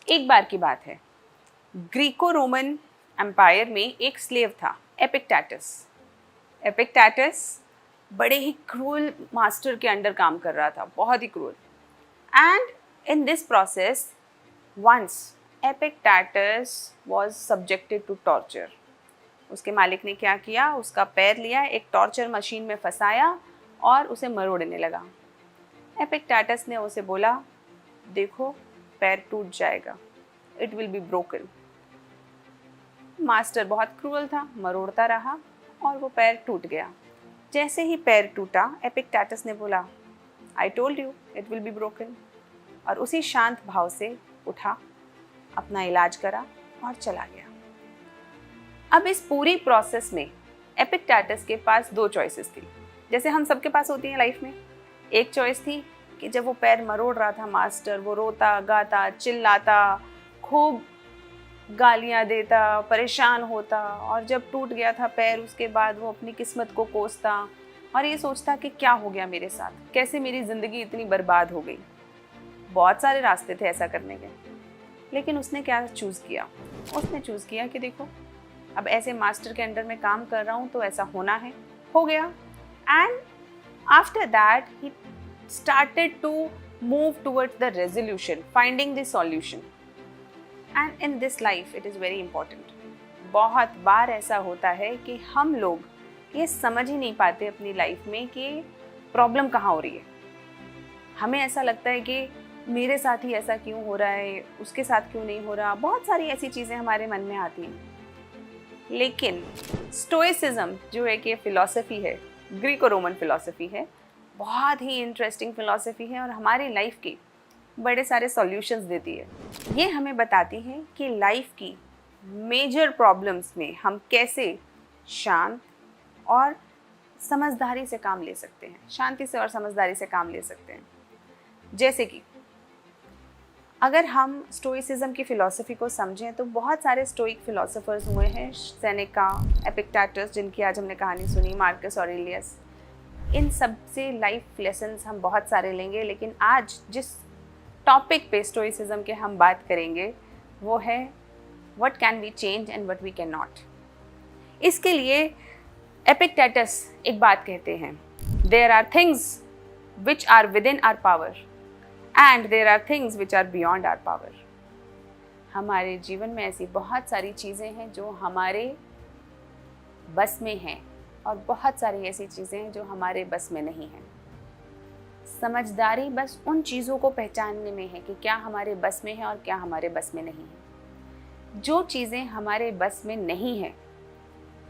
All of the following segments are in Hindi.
एक बार की बात है, ग्रीको रोमन एम्पायर में एक स्लेव था, एपिक्टेटस। एपिक्टेटस बड़े ही क्रूअल मास्टर के अंडर काम कर रहा था, बहुत ही cruel. And in this process once Epictetus was subjected to torture. उसके मालिक ने क्या किया, उसका पैर लिया, एक टॉर्चर मशीन में फंसाया और उसे मरोड़ने लगा। एपिक्टेटस ने उसे बोला, देखो पैर टूट जाएगा, it will be broken. Master बहुत क्रूअल था, मरोड़ता रहा और वो पैर टूट गया। जैसे ही पैर टूटा, एपिक्टेटस ने बोला, I told you it will be broken, और उसी शांत भाव से उठा, अपना इलाज करा और चला गया। अब इस पूरी प्रोसेस में एपिक्टेटस के पास दो चॉइसेस थी, जैसे हम सबके पास होती हैं लाइफ में। एक चॉइस थी कि जब वो पैर मरोड़ रहा था मास्टर, वो रोता गाता चिल्लाता, खूब गालियां देता, परेशान होता, और जब टूट गया था पैर उसके बाद वो अपनी किस्मत को कोसता और ये सोचता कि क्या हो गया मेरे साथ, कैसे मेरी ज़िंदगी इतनी बर्बाद हो गई। बहुत सारे रास्ते थे ऐसा करने के, लेकिन उसने क्या चूज़ किया? उसने चूज़ किया कि देखो अब ऐसे मास्टर के अंडर में काम कर रहा हूँ तो ऐसा होना है, हो गया। And after that he started to move towards the resolution, finding the solution. And in this life it is very important. बहुत बार ऐसा होता है कि हम लोग ये समझ ही नहीं पाते अपनी लाइफ में कि प्रॉब्लम कहाँ हो रही है। हमें ऐसा लगता है कि मेरे साथ ही ऐसा क्यों हो रहा है, उसके साथ क्यों नहीं हो रहा। बहुत सारी ऐसी चीज़ें हमारे मन में आती हैं, लेकिन स्टोइसिज्म जो है कि फिलॉसफी है, ग्रीको रोमन फिलॉसफी है, बहुत ही इंटरेस्टिंग फिलॉसफी है और हमारी लाइफ के बड़े सारे सॉल्यूशंस देती है। ये हमें बताती है कि लाइफ की मेजर प्रॉब्लम्स में हम कैसे शांत और समझदारी से काम ले सकते हैं, शांति से और समझदारी से काम ले सकते हैं। जैसे कि अगर हम स्टोइसिज्म की फ़िलॉसफी को समझें तो बहुत सारे स्टोइक फिलोसोफर्स हुए हैं, सेनेका, एपिक्टेटस जिनकी आज हमने कहानी सुनी, मार्कस ऑरेलियस। इन सब से लाइफ लेसन्स हम बहुत सारे लेंगे, लेकिन आज जिस टॉपिक पे स्टोइसिज्म के हम बात करेंगे वो है what can we change and what we can not. इसके लिए एपिक्टेटस एक बात कहते हैं, there are things which are within our power and there are things which are beyond our power. हमारे जीवन में ऐसी बहुत सारी चीज़ें हैं जो हमारे बस में हैं और बहुत सारी ऐसी चीज़ें हैं जो हमारे बस में नहीं हैं। समझदारी बस उन चीज़ों को पहचानने में है कि क्या हमारे बस में है और क्या हमारे बस में नहीं है। जो चीज़ें हमारे बस में नहीं हैं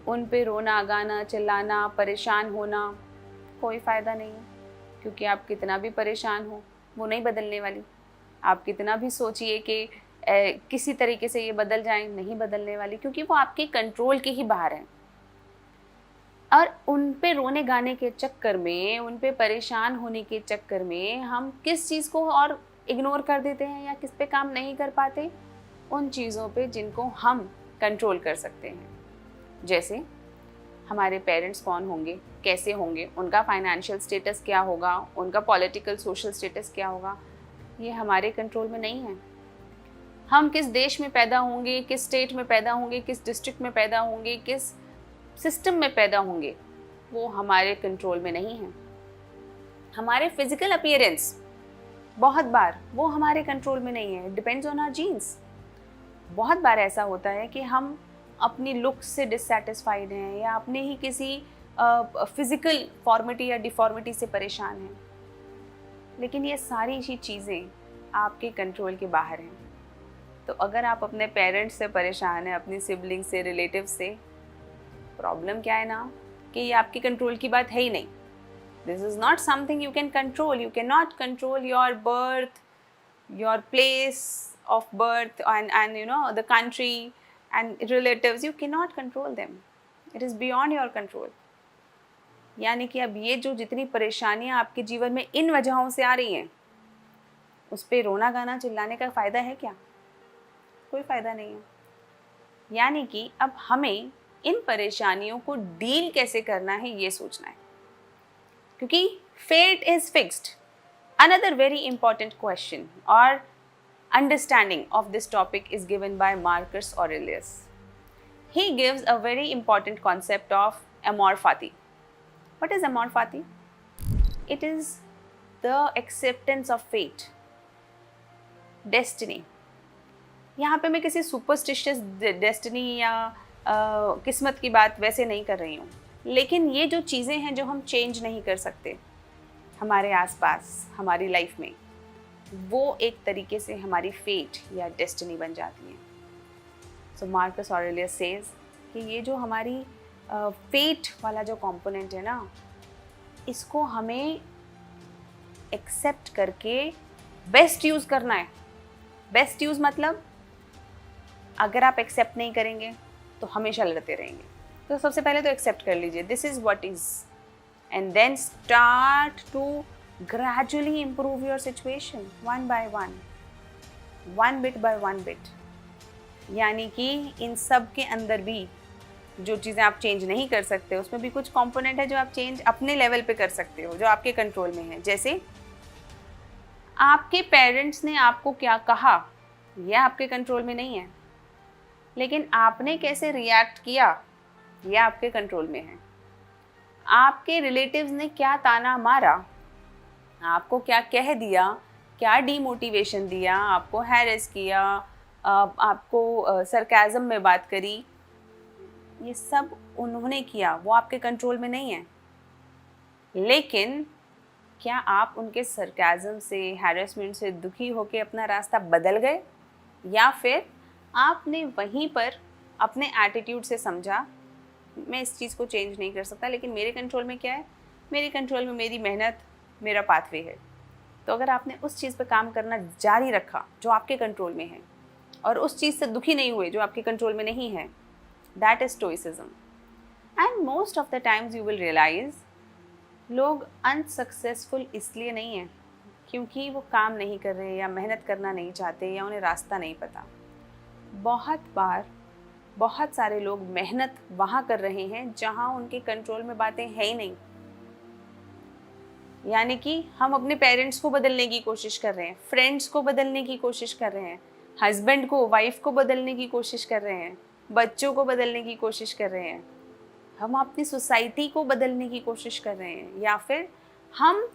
उन पे रोना गाना चिल्लाना परेशान होना कोई फ़ायदा नहीं है, क्योंकि आप कितना भी परेशान हो वो नहीं बदलने वाली। आप कितना भी सोचिए कि किसी तरीके से ये बदल जाएं, नहीं बदलने वाली, क्योंकि वो आपके कंट्रोल के ही बाहर हैं। और उन पे रोने गाने के चक्कर में, उन पे परेशान होने के चक्कर में हम किस चीज़ को और इग्नोर कर देते हैं या किस पे काम नहीं कर पाते? उन चीज़ों पे जिनको हम कंट्रोल कर सकते हैं। जैसे हमारे पेरेंट्स कौन होंगे, कैसे होंगे, उनका फाइनेंशियल स्टेटस क्या होगा, उनका पॉलिटिकल सोशल स्टेटस क्या होगा, ये हमारे कंट्रोल में नहीं है। हम किस देश में पैदा होंगे, किस स्टेट में पैदा होंगे, किस डिस्ट्रिक्ट में पैदा होंगे, किस सिस्टम में पैदा होंगे, वो हमारे कंट्रोल में नहीं है। हमारे फिजिकल अपीयरेंस बहुत बार वो हमारे कंट्रोल में नहीं है, डिपेंड्स ऑन आवर जीन्स। बहुत बार ऐसा होता है कि हम अपनी लुक से डिससेटिस्फाइड हैं या अपने ही किसी फिजिकल फॉर्मिटी या डिफॉर्मिटी से परेशान हैं, लेकिन ये सारी ही चीज़ें आपके कंट्रोल के बाहर हैं। तो अगर आप अपने पेरेंट्स से परेशान हैं, अपनी सिबलिंग से, रिलेटिव से, प्रॉब्लम क्या है ना कि ये आपके कंट्रोल की बात है ही नहीं। This is not something you can control. You can not control your birth, your place of birth and you know the country and relatives. You cannot control them. It is beyond your control. यानी कि अब ये जो जितनी परेशानियां आपके जीवन में इन वजहों से आ रही हैं, उस पर रोना गाना चिल्लाने का फ़ायदा है क्या? कोई फ़ायदा नहीं है। यानी कि अब हमें इन परेशानियों को डील कैसे करना है ये सोचना है, क्योंकि fate is fixed. Another very important question और understanding of this topic is given by Marcus Aurelius. He gives a very important concept of amor fati. What is amor fati? It is the acceptance of fate, destiny. यहाँ पे मैं किसी सुपरस्टिशियस डेस्टिनी या किस्मत की बात वैसे नहीं कर रही हूँ, लेकिन ये जो चीज़ें हैं जो हम चेंज नहीं कर सकते हमारे आसपास हमारी लाइफ में, वो एक तरीके से हमारी फेट या डेस्टिनी बन जाती हैं. सो मार्कस ऑरेलियस सेज कि ये जो हमारी फेट वाला जो कंपोनेंट है ना, इसको हमें एक्सेप्ट करके बेस्ट यूज़ करना है. बेस्ट यूज़ मतलब अगर आप एक्सेप्ट नहीं करेंगे तो हमेशा लड़ते रहेंगे. तो सबसे पहले तो एक्सेप्ट कर लीजिए, this is what is, and then start to gradually improve your situation one by one bit by one bit. यानी कि इन सब के अंदर भी जो चीज़ें आप चेंज नहीं कर सकते, उसमें भी कुछ कंपोनेंट है जो आप चेंज अपने लेवल पे कर सकते हो, जो आपके कंट्रोल में है. जैसे आपके पेरेंट्स ने आपको क्या कहा, यह आपके कंट्रोल में नहीं है, लेकिन आपने कैसे रिएक्ट किया यह आपके कंट्रोल में है. आपके रिलेटिव्स ने क्या ताना मारा, आपको क्या कह दिया, क्या डीमोटिवेशन दिया, आपको हैरेस किया, आपको सरकाज़म में बात करी, ये सब उन्होंने किया, वो आपके कंट्रोल में नहीं है. लेकिन क्या आप उनके सरकाज़म से, हैरेसमेंट से दुखी होकर अपना रास्ता बदल गए, या फिर आपने वहीं पर अपने एटीट्यूड से समझा मैं इस चीज़ को चेंज नहीं कर सकता, लेकिन मेरे कंट्रोल में क्या है, मेरे कंट्रोल में मेरी मेहनत, मेरा पाथवे है. तो अगर आपने उस चीज़ पर काम करना जारी रखा जो आपके कंट्रोल में है, और उस चीज़ से दुखी नहीं हुए जो आपके कंट्रोल में नहीं है, that is stoicism. And most of the times you will realise लोग अनसक्सेसफुल इसलिए नहीं हैं क्योंकि वो काम नहीं कर रहे, या मेहनत करना नहीं चाहते, या उन्हें रास्ता नहीं पता. बहुत बार बहुत सारे लोग मेहनत वहाँ कर रहे हैं जहाँ उनके कंट्रोल में बातें हैं ही नहीं. यानी कि हम अपने पेरेंट्स को बदलने की कोशिश कर रहे हैं, फ्रेंड्स को बदलने की कोशिश कर रहे हैं, हस्बैंड को, वाइफ को बदलने की कोशिश कर रहे हैं, बच्चों को बदलने की कोशिश कर रहे हैं, हम अपनी सोसाइटी को बदलने की कोशिश कर रहे हैं, या फिर हम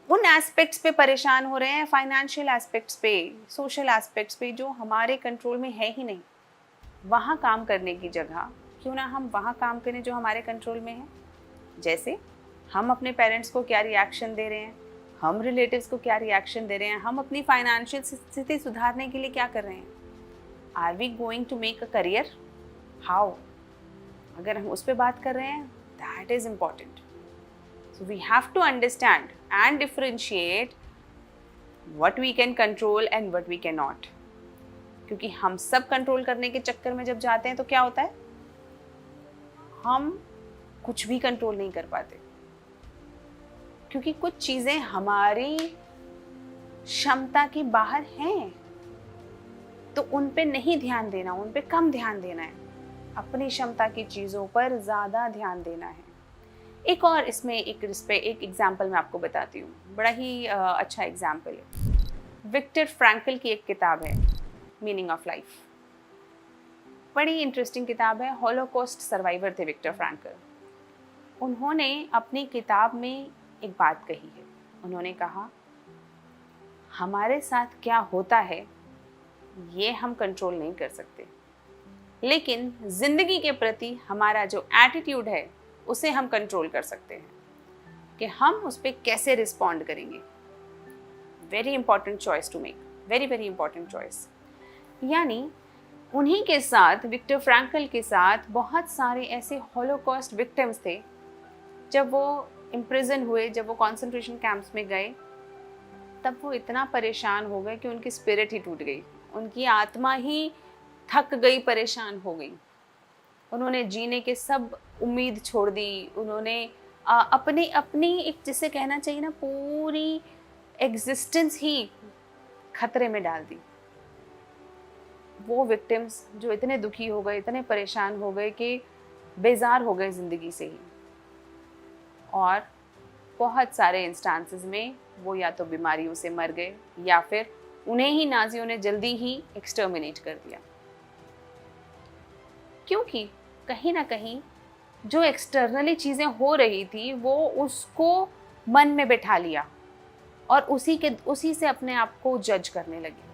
उन एस्पेक्ट्स पे परेशान हो रहे हैं, फाइनेंशियल एस्पेक्ट्स पे, सोशल एस्पेक्ट्स पे, जो हमारे कंट्रोल में है ही नहीं. वहाँ काम करने की जगह क्यों ना हम वहाँ काम करें जो हमारे कंट्रोल में है. जैसे हम अपने पेरेंट्स को क्या रिएक्शन दे रहे हैं, हम रिलेटिव्स को क्या रिएक्शन दे रहे हैं, हम अपनी फाइनेंशियल स्थिति सुधारने के लिए क्या कर रहे हैं. Are we going to make a career, how, अगर हम उस पर बात कर रहे हैं, that is important. So we have to understand and differentiate what we can control and what we can not. क्योंकि हम सब कंट्रोल करने के चक्कर में जब जाते हैं तो क्या होता है, हम कुछ भी कंट्रोल नहीं कर पाते, क्योंकि कुछ चीज़ें हमारी क्षमता के बाहर हैं. तो उन पे नहीं ध्यान देना, उन पे कम ध्यान देना है, अपनी क्षमता की चीज़ों पर ज़्यादा ध्यान देना है. एक और इसमें एक एग्जाम्पल मैं आपको बताती हूँ, बड़ा ही अच्छा एग्जाम्पल है. विक्टर फ्रैंकल की एक किताब है, मीनिंग ऑफ लाइफ. बड़ी इंटरेस्टिंग किताब है. हॉलोकॉस्ट सर्वाइवर थे विक्टर फ्रैंकल. उन्होंने अपनी किताब में एक बात कही है. उन्होंने कहा, हमारे साथ क्या होता है ये हम कंट्रोल नहीं कर सकते, लेकिन ज़िंदगी के प्रति हमारा जो एटीट्यूड है उसे हम कंट्रोल कर सकते हैं, कि हम उस पर कैसे रिस्पॉन्ड करेंगे. Very important choice to make, very very important choice. यानी उन्हीं के साथ, विक्टर फ्रैंकल के साथ, बहुत सारे ऐसे हॉलोकॉस्ट विक्टिम्स थे. जब वो इम्प्रिजन हुए, जब वो कॉन्सेंट्रेशन कैंप्स में गए, तब वो इतना परेशान हो गए कि उनकी स्पिरिट ही टूट गई, उनकी आत्मा ही थक गई, परेशान हो गई. उन्होंने जीने के सब उम्मीद छोड़ दी. उन्होंने अपनी एक, जिसे कहना चाहिए ना, पूरी एग्जिस्टेंस ही खतरे में डाल दी. वो विक्टिम्स जो इतने दुखी हो गए, इतने परेशान हो गए कि बेजार हो गए ज़िंदगी से ही. और बहुत सारे इंस्टांसेस में वो या तो बीमारियों से मर गए, या फिर उन्हें ही नाजियों ने जल्दी ही एक्सटर्मिनेट कर दिया, क्योंकि कहीं ना कहीं जो एक्सटर्नली चीज़ें हो रही थी वो उसको मन में बैठा लिया और उसी से अपने आप को जज करने लगे।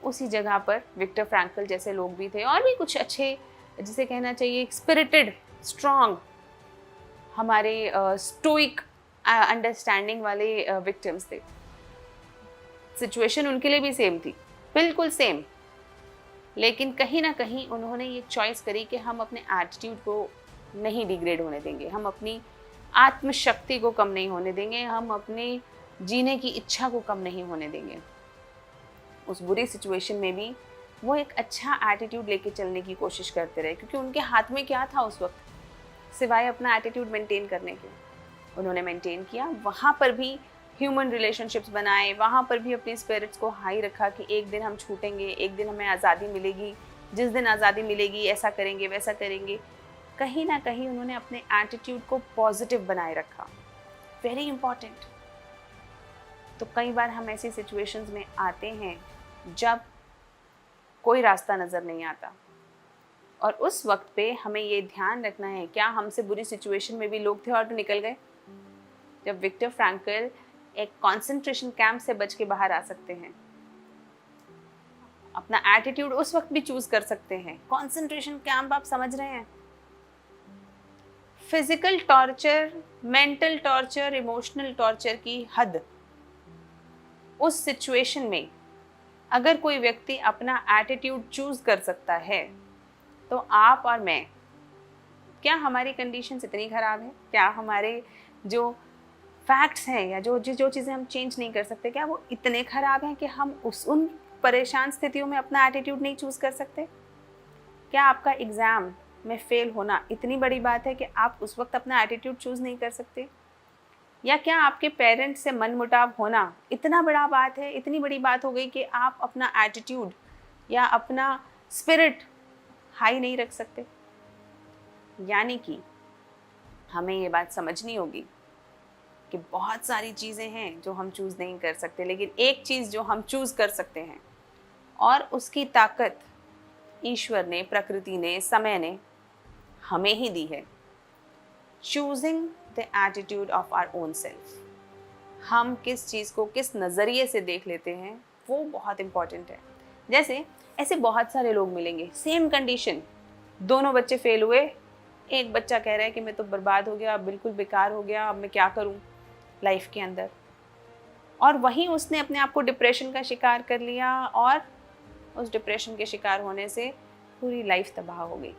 उसी जगह पर विक्टर फ्रैंकल जैसे लोग भी थे और भी कुछ अच्छे, जिसे कहना चाहिए स्पिरिटेड, स्ट्रॉन्ग, हमारे स्टोइक अंडरस्टैंडिंग वाले विक्टिम्स थे। सिचुएशन उनके लिए भी सेम थी, बिल्कुल सेम, लेकिन कहीं ना कहीं उन्होंने ये चॉइस करी कि हम अपने एटीट्यूड को नहीं डिग्रेड होने देंगे, हम अपनी आत्मशक्ति को कम नहीं होने देंगे, हम अपने जीने की इच्छा को कम नहीं होने देंगे। उस बुरी सिचुएशन में भी वो एक अच्छा एटीट्यूड लेके चलने की कोशिश करते रहे, क्योंकि उनके हाथ में क्या था उस वक्त सिवाय अपना एटीट्यूड मेंटेन करने के। उन्होंने मेंटेन किया, वहाँ पर भी ह्यूमन रिलेशनशिप्स बनाए, वहाँ पर भी अपनी स्पिरिट्स को हाई रखा कि एक दिन हम छूटेंगे, एक दिन हमें आज़ादी मिलेगी, जिस दिन आज़ादी मिलेगी ऐसा करेंगे वैसा करेंगे। कहीं ना कहीं उन्होंने अपने एटीट्यूड को पॉजिटिव बनाए रखा, वेरी इंपॉर्टेंट। तो कई बार हम ऐसी सिचुएशंस में आते हैं जब कोई रास्ता नज़र नहीं आता, और उस वक्त पे हमें ये ध्यान रखना है, क्या हमसे बुरी सिचुएशन में भी लोग थे और तो निकल गए। जब विक्टर फ्रैंकल एक कॉन्सेंट्रेशन कैंप से बच के बाहर आ सकते हैं, अपना एटीट्यूड उस वक्त भी चूज कर सकते हैं। कॉन्सेंट्रेशन कैंप, आप समझ रहे हैं, physical torture, mental torture, emotional torture की हद। उस सिचुएशन में अगर कोई व्यक्ति अपना एटीट्यूड चूज कर सकता है, तो आप और मैं, क्या हमारी कंडीशंस इतनी खराब है? क्या हमारे जो फैक्ट्स हैं या जो चीज़ें हम चेंज नहीं कर सकते, क्या वो इतने खराब हैं कि हम उन परेशान स्थितियों में अपना एटीट्यूड नहीं चूज कर सकते? क्या आपका एग्ज़ाम में फेल होना इतनी बड़ी बात है कि आप उस वक्त अपना एटीट्यूड चूज नहीं कर सकते? या क्या आपके पेरेंट्स से मनमुटाव होना इतना बड़ा बात है, इतनी बड़ी बात हो गई कि आप अपना एटीट्यूड या अपना स्पिरिट हाई नहीं रख सकते? यानी कि हमें ये बात समझनी होगी कि बहुत सारी चीज़ें हैं जो हम चूज़ नहीं कर सकते, लेकिन एक चीज़ जो हम चूज़ कर सकते हैं, और उसकी ताकत ईश्वर ने, प्रकृति ने, समय ने हमें ही दी है। Choosing the attitude of our own self. हम किस चीज़ को किस नज़रिए से देख लेते हैं वो बहुत इम्पॉर्टेंट है। जैसे ऐसे बहुत सारे लोग मिलेंगे, सेम कंडीशन, दोनों बच्चे फेल हुए, एक बच्चा कह रहा है कि मैं तो बर्बाद हो गया, अब बिल्कुल बेकार हो गया, अब मैं क्या करूं लाइफ के अंदर, और वहीं उसने अपने आप को डिप्रेशन का शिकार कर लिया, और उस डिप्रेशन के शिकार होने से पूरी लाइफ तबाह हो गई।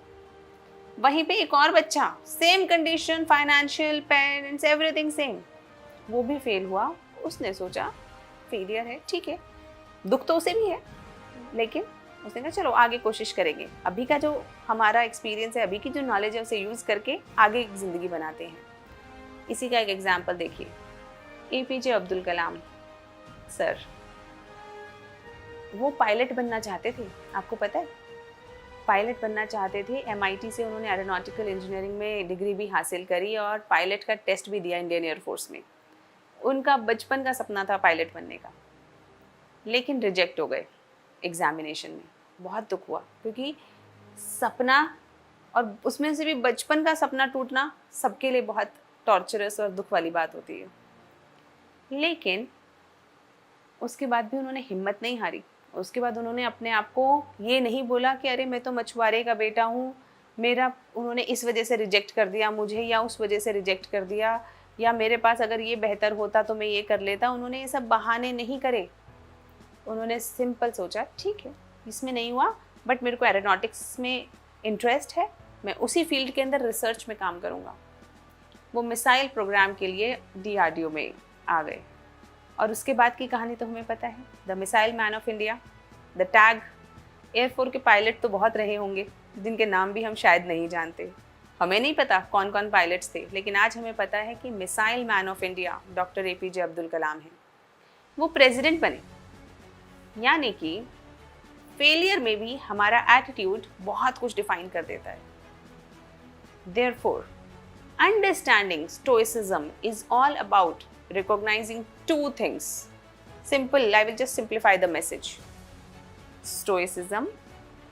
वहीं पे एक और बच्चा, same condition, financial, parents, everything same, वो भी फेल हुआ। उसने सोचा फेलियर है, ठीक है, दुख तो उसे भी है, लेकिन उसने कहा चलो आगे कोशिश करेंगे, अभी का जो हमारा एक्सपीरियंस है, अभी की जो नॉलेज है उसे यूज़ करके आगे ज़िंदगी बनाते हैं। इसी का एक एग्जाम्पल देखिए, एपीजे अब्दुल कलाम सर, वो पायलट बनना चाहते थे, आपको पता है, पायलट बनना चाहते थे। MIT से उन्होंने एरोनॉटिकल इंजीनियरिंग में डिग्री भी हासिल करी और पायलट का टेस्ट भी दिया इंडियन एयरफोर्स में। उनका बचपन का सपना था पायलट बनने का, लेकिन रिजेक्ट हो गए एग्जामिनेशन में। बहुत दुख हुआ, क्योंकि सपना, और उसमें से भी बचपन का सपना टूटना सबके लिए बहुत टॉर्चरस और दुख वाली बात होती है। लेकिन उसके बाद भी उन्होंने हिम्मत नहीं हारी। उसके बाद उन्होंने अपने आप को ये नहीं बोला कि अरे मैं तो मछुआरे का बेटा हूँ, मेरा उन्होंने इस वजह से रिजेक्ट कर दिया मुझे, या उस वजह से रिजेक्ट कर दिया, या मेरे पास अगर ये बेहतर होता तो मैं ये कर लेता। उन्होंने ये सब बहाने नहीं करे। उन्होंने सिंपल सोचा ठीक है, इसमें नहीं हुआ, बट मेरे को एरोनॉटिक्स में इंटरेस्ट है, मैं उसी फील्ड के अंदर रिसर्च में काम करूँगा। वो मिसाइल प्रोग्राम के लिए DRDO में आ गए, और उसके बाद की कहानी तो हमें पता है, the missile man of India, the tag. Air force के पायलट तो बहुत रहे होंगे जिनके नाम भी हम शायद नहीं जानते, हमें नहीं पता कौन कौन पायलट्स थे, लेकिन आज हमें पता है कि missile man of India doctor APJ Abdul Kalam हैं। वो प्रेसिडेंट बने। यानी कि फेलियर में भी हमारा एटीट्यूड बहुत कुछ डिफाइन कर देता है। Therefore, understanding stoicism is all about recognizing two things: simple, I will just simplify the message. Stoicism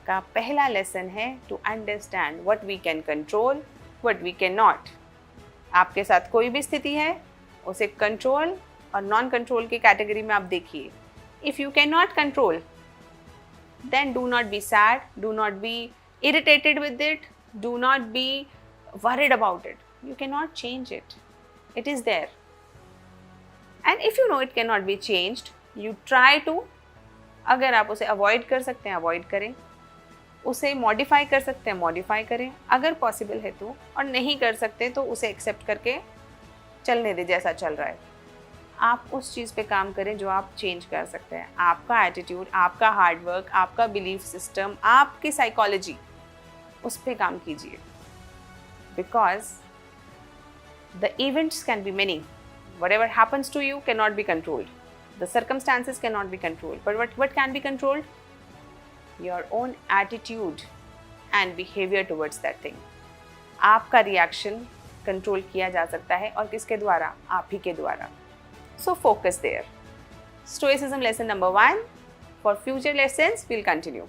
का पहला लेसन है to understand what we can control, what we can not. आपके साथ कोई भी स्थिति है, उसे कंट्रोल और नॉन कंट्रोल की कैटेगरी में आप देखिए। If you can not control, then do not be sad, do not be irritated with it, do not be worried about it. You cannot change it. It is there. And if you know it cannot be changed, you try to, अगर आप उसे avoid कर सकते हैं avoid करें, उसे modify कर सकते हैं modify करें, अगर possible है तो, और नहीं कर सकते तो उसे accept करके चलने दें जैसा चल रहा है। आप उस चीज़ पे काम करें जो आप चेंज कर सकते हैं। आपका एटीट्यूड, आपका हार्डवर्क, आपका बिलीफ सिस्टम, आपकी साइकोलॉजी, उस पे काम कीजिए। Because the events can be many, whatever happens to you can not be controlled, the circumstances can not be controlled, but what can be controlled? Your own attitude and behaviour towards that thing. आपका रिएक्शन कंट्रोल किया जा सकता है, और किसके द्वारा? आप ही के द्वारा। So focus there. Stoicism lesson number 1. For future lessons, we'll continue.